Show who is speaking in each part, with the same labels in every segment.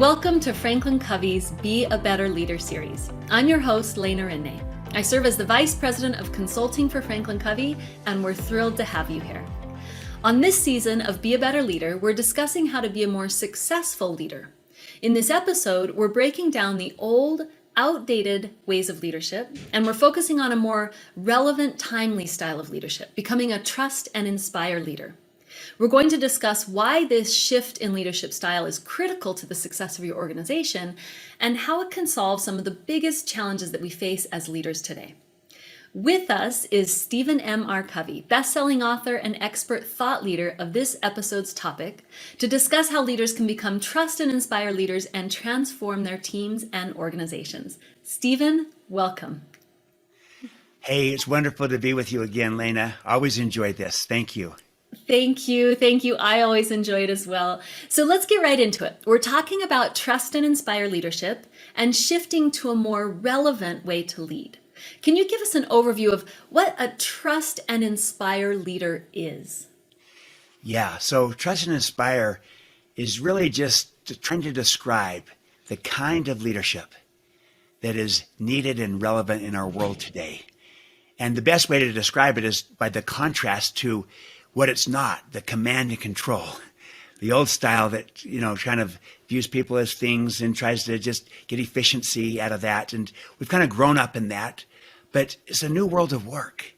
Speaker 1: Welcome to Franklin Covey's Be a Better Leader series. I'm your host, Lena Rinne. I serve as the Vice President of Consulting for Franklin Covey, and we're thrilled to have you here. On this season of Be a Better Leader, we're discussing how to be a more successful leader. In this episode, we're breaking down the old, outdated ways of leadership, and we're focusing on a more relevant, timely style of leadership, becoming a trust and inspire leader. We're going to discuss why this shift in leadership style is critical to the success of your organization and how it can solve some of the biggest challenges that we face as leaders today. With us is Stephen M. R. Covey, best-selling author and expert thought leader of this episode's topic, to discuss how leaders can become trust and inspire leaders and transform their teams and organizations. Stephen, welcome.
Speaker 2: Hey, it's wonderful to be with you again, Lena. Always enjoyed this. Thank you.
Speaker 1: Thank you. Thank you. I always enjoy it as well. So let's get right into it. We're talking about trust and inspire leadership and shifting to a more relevant way to lead. Can you give us an overview of what a trust and inspire leader is?
Speaker 2: Yeah, so trust and inspire is really just trying to describe the kind of leadership that is needed and relevant in our world today. And the best way to describe it is by the contrast to what it's not, the command and control. The old style that, kind of views people as things and tries to just get efficiency out of that. And we've kind of grown up in that. But it's a new world of work.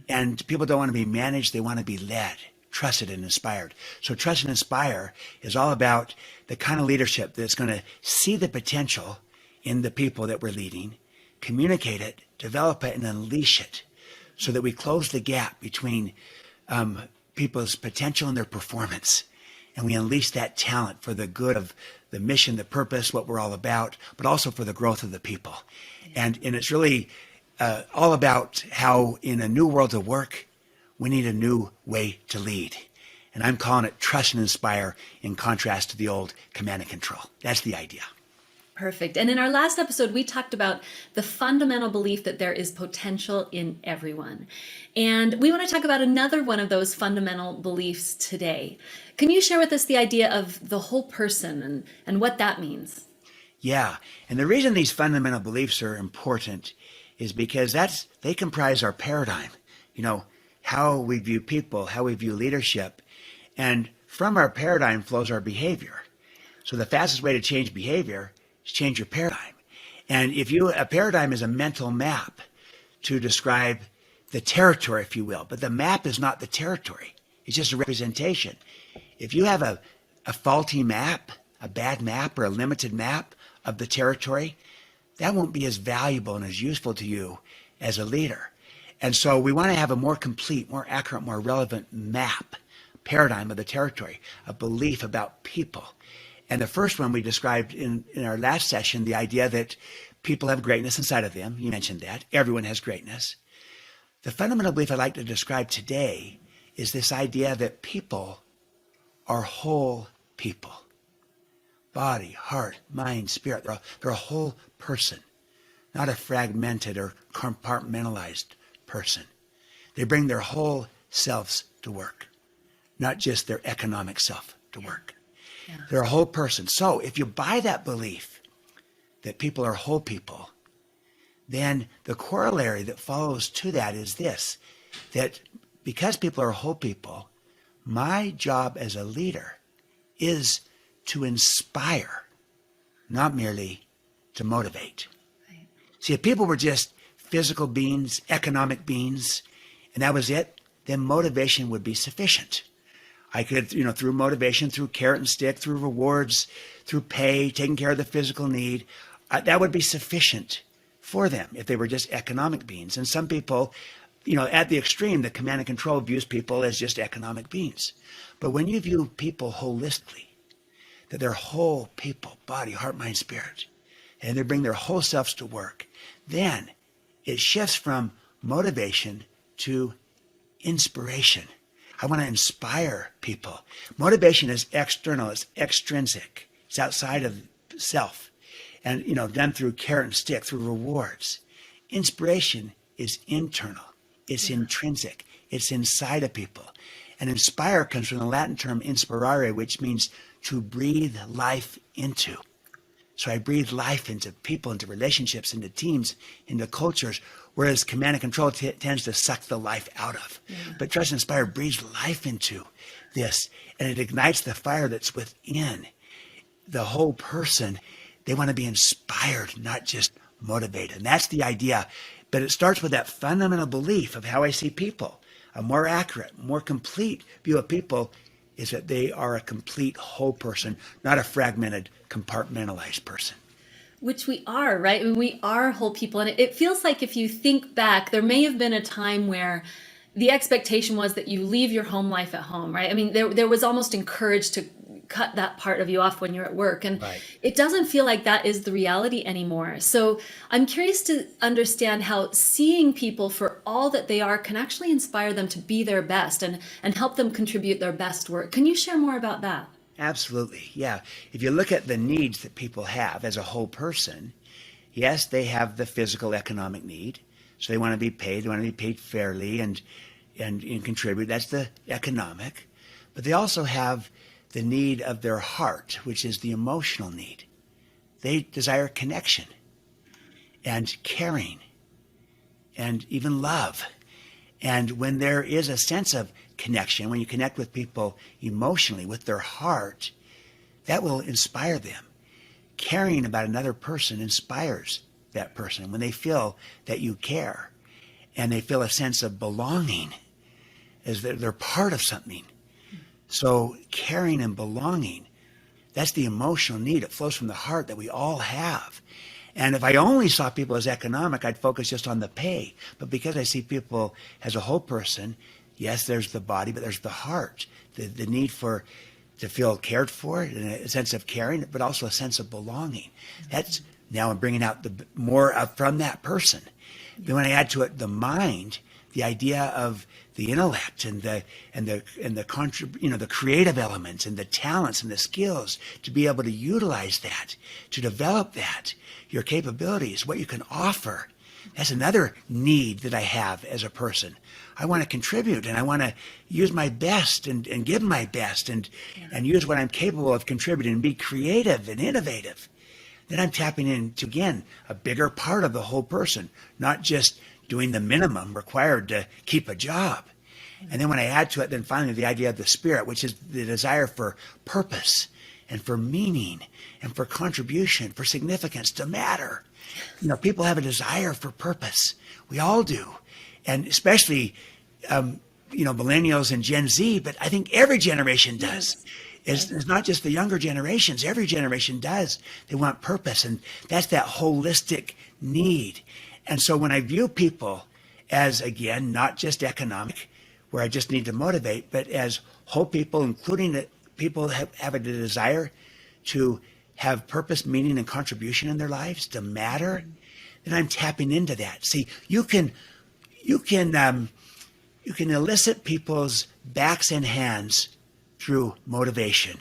Speaker 2: And people don't want to be managed, they want to be led, trusted, and inspired. So trust and inspire is all about the kind of leadership that's going to see the potential in the people that we're leading, communicate it, develop it, and unleash it so that we close the gap between people's potential and their performance. And we unleash that talent for the good of the mission, the purpose, what we're all about, but also for the growth of the people. And it's really all about how in a new world of work, we need a new way to lead. And I'm calling it trust and inspire in contrast to the old command and control. That's the idea.
Speaker 1: Perfect. And in our last episode, we talked about the fundamental belief that there is potential in everyone. And we want to talk about another one of those fundamental beliefs today. Can you share with us the idea of the whole person and what that means?
Speaker 2: Yeah. And the reason these fundamental beliefs are important is because they comprise our paradigm, how we view people, how we view leadership. And from our paradigm flows our behavior. So the fastest way to change behavior is change your paradigm. And a paradigm is a mental map to describe the territory, if you will, but the map is not the territory. It's just a representation. If you have a faulty map, a bad map or a limited map of the territory, that won't be as valuable and as useful to you as a leader. And so we want to have a more complete, more accurate, more relevant map, paradigm of the territory, a belief about people. And the first one we described in our last session, the idea that people have greatness inside of them. You mentioned that. Everyone has greatness. The fundamental belief I'd like to describe today is this idea that people are whole people. Body, heart, mind, spirit. They're a whole person, not a fragmented or compartmentalized person. They bring their whole selves to work, not just their economic self to work. Yeah. They're a whole person. So if you buy that belief that people are whole people, then the corollary that follows to that is this, that because people are whole people, my job as a leader is to inspire, not merely to motivate. Right. See, if people were just physical beings, economic beings, and that was it, then motivation would be sufficient. I could, through motivation, through carrot and stick, through rewards, through pay, taking care of the physical need, that would be sufficient for them if they were just economic beings. And some people, at the extreme, the command and control views people as just economic beings. But when you view people holistically, that they're whole people, body, heart, mind, spirit, and they bring their whole selves to work, then it shifts from motivation to inspiration. I want to inspire people. Motivation is external, it's extrinsic, it's outside of self, and done through carrot and stick, through rewards. Inspiration is internal, it's intrinsic, it's inside of people. And inspire comes from the Latin term inspirare, which means to breathe life into. So I breathe life into people, into relationships, into teams, into cultures, whereas command and control tends to suck the life out of. Yeah. But Trust and Inspire breathes life into this, and it ignites the fire that's within the whole person. They want to be inspired, not just motivated. And that's the idea. But it starts with that fundamental belief of how I see people. A more accurate, more complete view of people is that they are a complete whole person, not a fragmented, compartmentalized person.
Speaker 1: Which we are, right? I mean, we are whole people. And it feels like if you think back, there may have been a time where the expectation was that you leave your home life at home, right? I mean, there was almost encouraged to cut that part of you off when you're at work. And right. It doesn't feel like that is the reality anymore. So I'm curious to understand how seeing people for all that they are can actually inspire them to be their best and help them contribute their best work. Can you share more about that?
Speaker 2: Absolutely. Yeah. If you look at the needs that people have as a whole person, yes, they have the physical economic need. So they want to be paid. They want to be paid fairly and contribute. That's the economic. But they also have the need of their heart, which is the emotional need. They desire connection and caring and even love. And when there is a sense of connection, when you connect with people emotionally, with their heart, that will inspire them. Caring about another person inspires that person when they feel that you care and they feel a sense of belonging as they're part of something. So caring and belonging, that's the emotional need. It flows from the heart that we all have. And if I only saw people as economic, I'd focus just on the pay. But because I see people as a whole person, yes, there's the body, but there's the heart, the need to feel cared for, and a sense of caring, but also a sense of belonging. That's now I'm bringing out the more from that person. Then when I add to it the mind, the idea of the intellect and the the creative elements and the talents and the skills to be able to utilize that, to develop that, your capabilities, what you can offer. That's another need that I have as a person. I want to contribute and I want to use my best and give my best and use what I'm capable of contributing and be creative and innovative. Then I'm tapping into, again, a bigger part of the whole person, not just doing the minimum required to keep a job. And then when I add to it, then finally the idea of the spirit, which is the desire for purpose and for meaning and for contribution, for significance, to matter. People have a desire for purpose. We all do. And especially, millennials and Gen Z, but I think every generation does. It's not just the younger generations. Every generation does. They want purpose, and that's that holistic need. And so when I view people as, again, not just economic, where I just need to motivate, but as whole people, including that people have a desire to have purpose, meaning, and contribution in their lives, to matter, then I'm tapping into that. See, you can elicit people's backs and hands through motivation,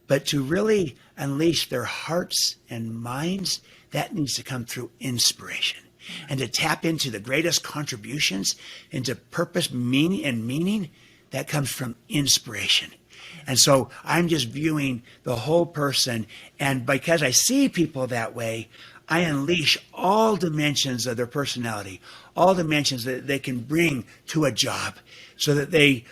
Speaker 2: but to really unleash their hearts and minds, that needs to come through inspiration. And to tap into the greatest contributions into purpose, meaning, that comes from inspiration. And so I'm just viewing the whole person, and because I see people that way, I unleash all dimensions of their personality, all dimensions that they can bring to a job, so that they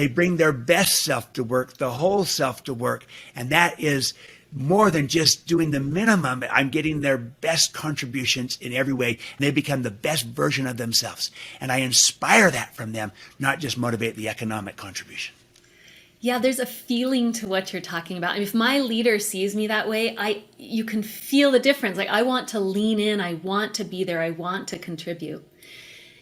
Speaker 2: bring their best self to work, the whole self to work. And that is more than just doing the minimum. I'm getting their best contributions in every way, and they become the best version of themselves. And I inspire that from them, not just motivate the economic contribution.
Speaker 1: Yeah, there's a feeling to what you're talking about. I mean, if my leader sees me that way, you can feel the difference. Like, I want to lean in, I want to be there, I want to contribute.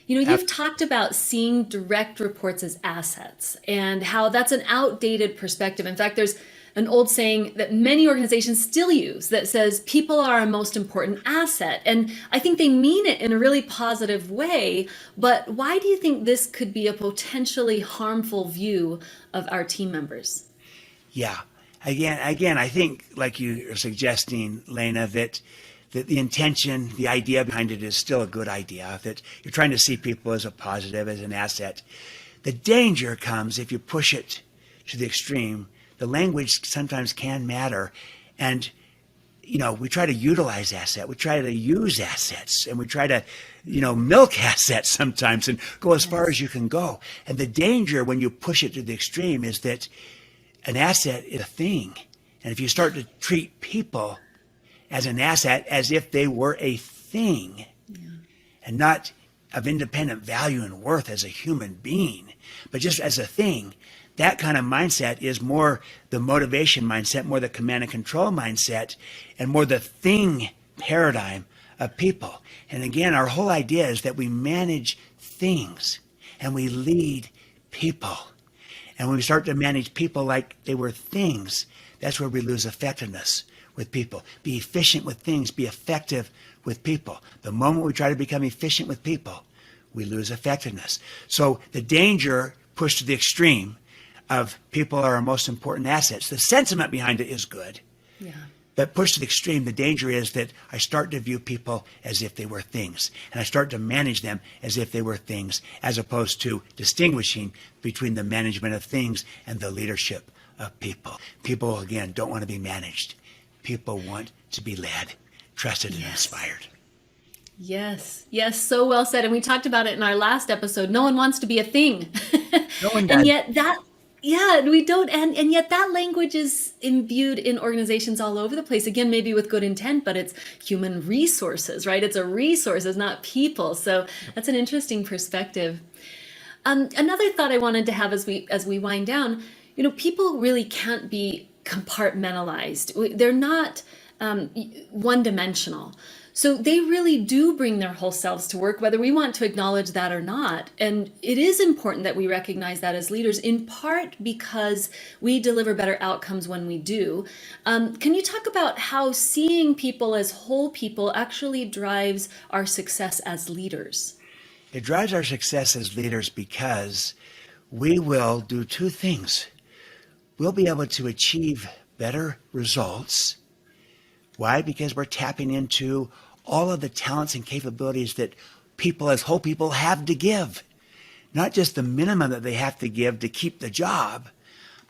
Speaker 1: You've talked about seeing direct reports as assets and how that's an outdated perspective. In fact, there's an old saying that many organizations still use that says people are our most important asset. And I think they mean it in a really positive way. But why do you think this could be a potentially harmful view of our team members?
Speaker 2: Yeah. Again, I think, like you are suggesting, Lena, that the intention, the idea behind it is still a good idea, that you're trying to see people as a positive, as an asset. The danger comes if you push it to the extreme. The language sometimes can matter. And we try to utilize assets, we try to use assets, and we try to, milk assets sometimes and go as far as you can go. And the danger when you push it to the extreme is that an asset is a thing. And if you start to treat people as an asset as if they were a thing and not of independent value and worth as a human being, but just as a thing, that kind of mindset is more the motivation mindset, more the command and control mindset, and more the thing paradigm of people. And again, our whole idea is that we manage things and we lead people. And when we start to manage people like they were things, that's where we lose effectiveness with people. Be efficient with things, be effective with people. The moment we try to become efficient with people, we lose effectiveness. So the danger pushed to the extreme of people are our most important assets. The sentiment behind it is good.
Speaker 1: Yeah.
Speaker 2: But pushed to the extreme, the danger is that I start to view people as if they were things. And I start to manage them as if they were things, as opposed to distinguishing between the management of things and the leadership of people. People, again, don't want to be managed. People want to be led, trusted, and inspired.
Speaker 1: Yes, so well said. And we talked about it in our last episode. No one wants to be a thing.
Speaker 2: No one does.
Speaker 1: And yet we don't. And yet that language is imbued in organizations all over the place. Again, maybe with good intent, but it's human resources, right? It's a resource, it's not people. So that's an interesting perspective. Another thought I wanted to have as we wind down, people really can't be compartmentalized. They're not one-dimensional. So they really do bring their whole selves to work, whether we want to acknowledge that or not. And it is important that we recognize that as leaders, in part because we deliver better outcomes when we do. Can you talk about how seeing people as whole people actually drives our success as leaders?
Speaker 2: It drives our success as leaders because we will do two things. We'll be able to achieve better results. Why? Because we're tapping into all of the talents and capabilities that people as whole people have to give. Not just the minimum that they have to give to keep the job,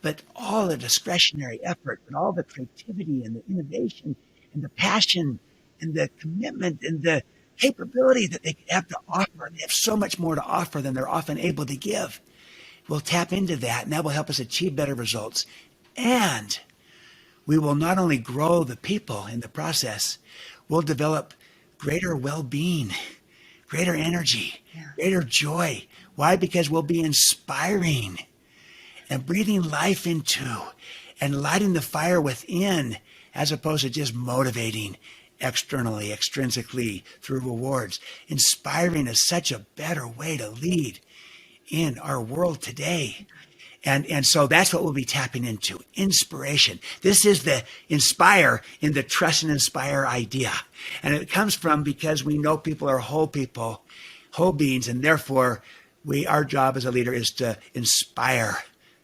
Speaker 2: but all the discretionary effort and all the creativity and the innovation and the passion and the commitment and the capability that they have to offer. They have so much more to offer than they're often able to give. We'll tap into that, and that will help us achieve better results. And we will not only grow the people in the process, we'll develop greater well-being, greater energy, greater joy. Why? Because we'll be inspiring and breathing life into and lighting the fire within, as opposed to just motivating externally, extrinsically through rewards. Inspiring is such a better way to lead in our world today. And so that's what we'll be tapping into, inspiration. This is the inspire in the trust and inspire idea. And it comes from because we know people are whole people, whole beings, and therefore our job as a leader is to inspire,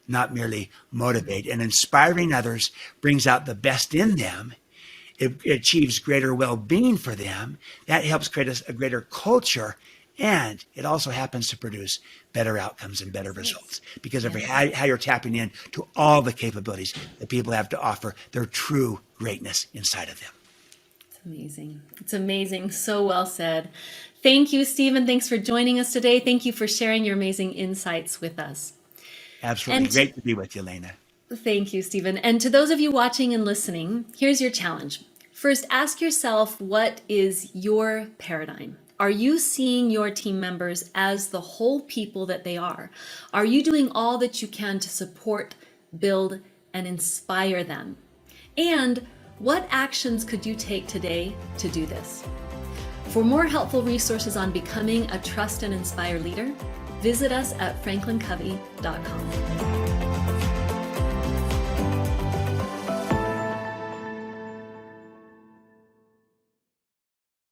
Speaker 2: not merely motivate. And inspiring others brings out the best in them. It achieves greater well-being for them. That helps create a greater culture. And it also happens to produce better outcomes and better results because of how you're tapping in to all the capabilities that people have to offer, their true greatness inside of them.
Speaker 1: It's amazing. It's amazing. So well said. Thank you, Stephen. Thanks for joining us today. Thank you for sharing your amazing insights with us.
Speaker 2: Absolutely. Great to be with you, Lena.
Speaker 1: Thank you, Stephen. And to those of you watching and listening, here's your challenge. First, ask yourself, what is your paradigm? Are you seeing your team members as the whole people that they are? Are you doing all that you can to support, build, and inspire them? And what actions could you take today to do this? For more helpful resources on becoming a trust and inspire leader, visit us at franklincovey.com.